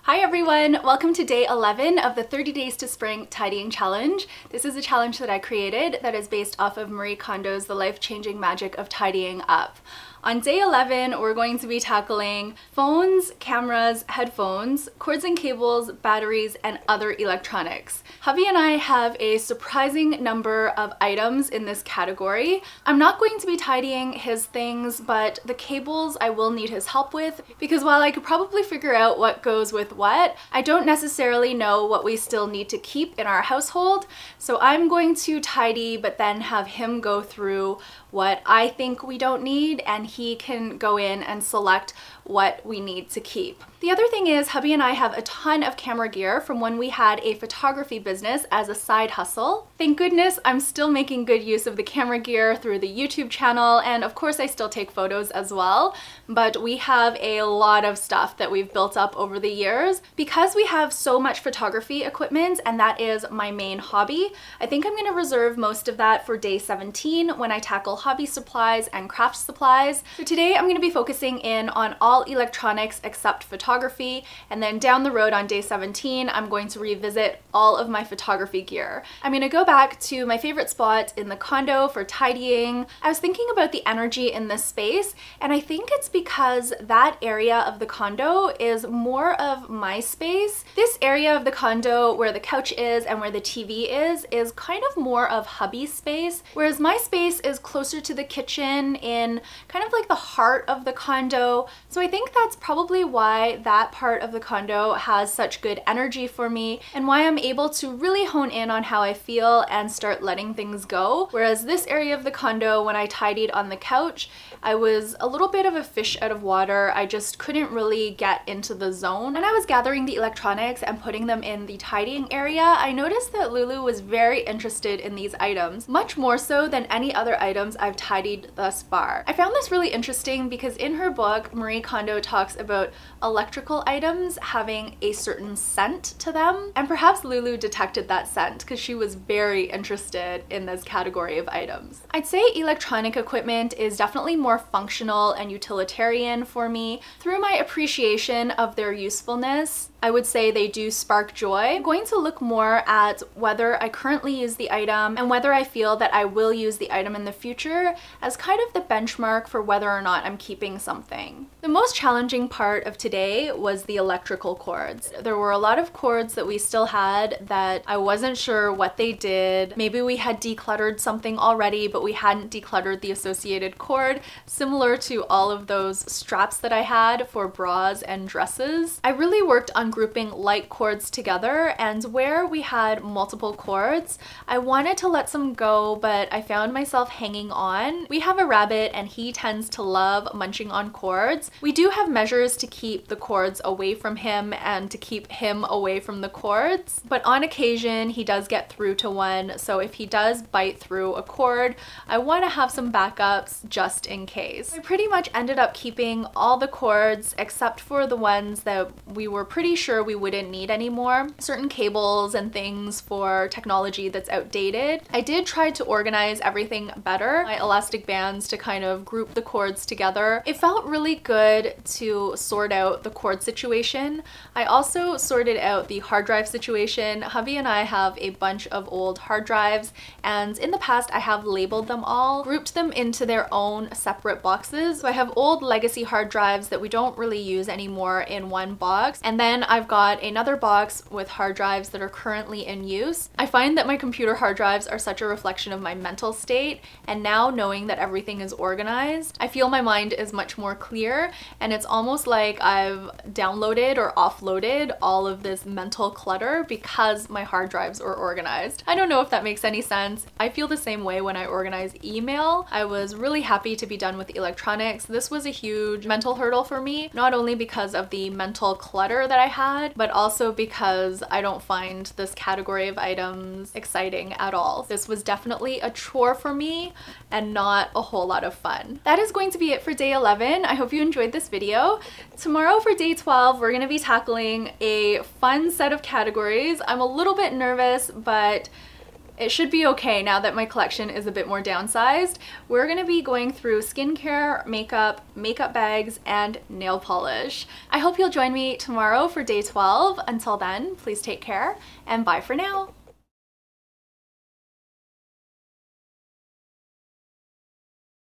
Hi everyone! Welcome to day 11 of the 30 Days to Spring Tidying Challenge. This is a challenge that I created that is based off of Marie Kondo's The Life-Changing Magic of Tidying Up. On day 11, we're going to be tackling phones, cameras, headphones, cords and cables, batteries, and other electronics. Hubby and I have a surprising number of items in this category. I'm not going to be tidying his things, but the cables I will need his help with, because while I could probably figure out what goes with what, I don't necessarily know what we still need to keep in our household. So I'm going to tidy, but then have him go through what I think we don't need, and he can go in and select what we need to keep. The other thing is, hubby and I have a ton of camera gear from when we had a photography business as a side hustle. Thank goodness I'm still making good use of the camera gear through the YouTube channel, and of course I still take photos as well, but we have a lot of stuff that we've built up over the years. Because we have so much photography equipment, and that is my main hobby, I think I'm gonna reserve most of that for day 17 when I tackle hobby supplies and craft supplies. So today I'm gonna be focusing in on all electronics except photography, and then down the road on day 17 I'm going to revisit all of my photography gear. I'm gonna go back to my favorite spot in the condo for tidying. I was thinking about the energy in this space, and I think it's because that area of the condo is more of my space. This area of the condo where the couch is and where the TV is kind of more of hubby's space, whereas my space is closer to the kitchen in kind of like the heart of the condo. So I think that's probably why that part of the condo has such good energy for me, and why I'm able to really hone in on how I feel and start letting things go. Whereas this area of the condo, when I tidied on the couch, I was a little bit of a fish out of water. I just couldn't really get into the zone. When I was gathering the electronics and putting them in the tidying area, I noticed that Lulu was very interested in these items, much more so than any other items I've tidied thus far. I found this really interesting because in her book, Marie Kondo talks about electrical items having a certain scent to them, and perhaps Lulu detected that scent because she was very interested in this category of items. I'd say electronic equipment is definitely more functional and utilitarian for me. Through my appreciation of their usefulness, I would say they do spark joy. I'm going to look more at whether I currently use the item and whether I feel that I will use the item in the future as kind of the benchmark for whether or not I'm keeping something. The most challenging part of today was the electrical cords. There were a lot of cords that we still had that I wasn't sure what they did. Maybe we had decluttered something already, but we hadn't decluttered the associated cord, similar to all of those straps that I had for bras and dresses. I really worked on grouping light cords together, and where we had multiple cords, I wanted to let some go, but I found myself hanging on. We have a rabbit and he tends to love munching on cords. We do have measures to keep the cords away from him and to keep him away from the cords, but on occasion he does get through to one, so if he does bite through a cord, I want to have some backups just in case. I pretty much ended up keeping all the cords except for the ones that we were pretty sure we wouldn't need anymore. Certain cables and things for technology that's outdated. I did try to organize everything better. My elastic bands to kind of group the cords together. It felt really good to sort out the cord situation. I also sorted out the hard drive situation. Hubby and I have a bunch of old hard drives, and in the past I have labeled them all, grouped them into their own separate boxes. So I have old legacy hard drives that we don't really use anymore in one box, and then I've got another box with hard drives that are currently in use. I find that my computer hard drives are such a reflection of my mental state, and now knowing that everything is organized, I feel my mind is much more clear, and it's almost like I've downloaded or offloaded all of this mental clutter because my hard drives are organized. I don't know if that makes any sense. I feel the same way when I organize email. I was really happy to be done with electronics. This was a huge mental hurdle for me, not only because of the mental clutter that I had, but also because I don't find this category of items exciting at all. This was definitely a chore for me and not a whole lot of fun. That is going to be it for day 11. I hope you enjoyed this video. Tomorrow for day 12, we're going to be tackling a fun set of categories. I'm a little bit nervous, but it should be okay now that my collection is a bit more downsized. We're gonna be going through skincare, makeup, makeup bags, and nail polish. I hope you'll join me tomorrow for day 12. Until then, please take care and bye for now.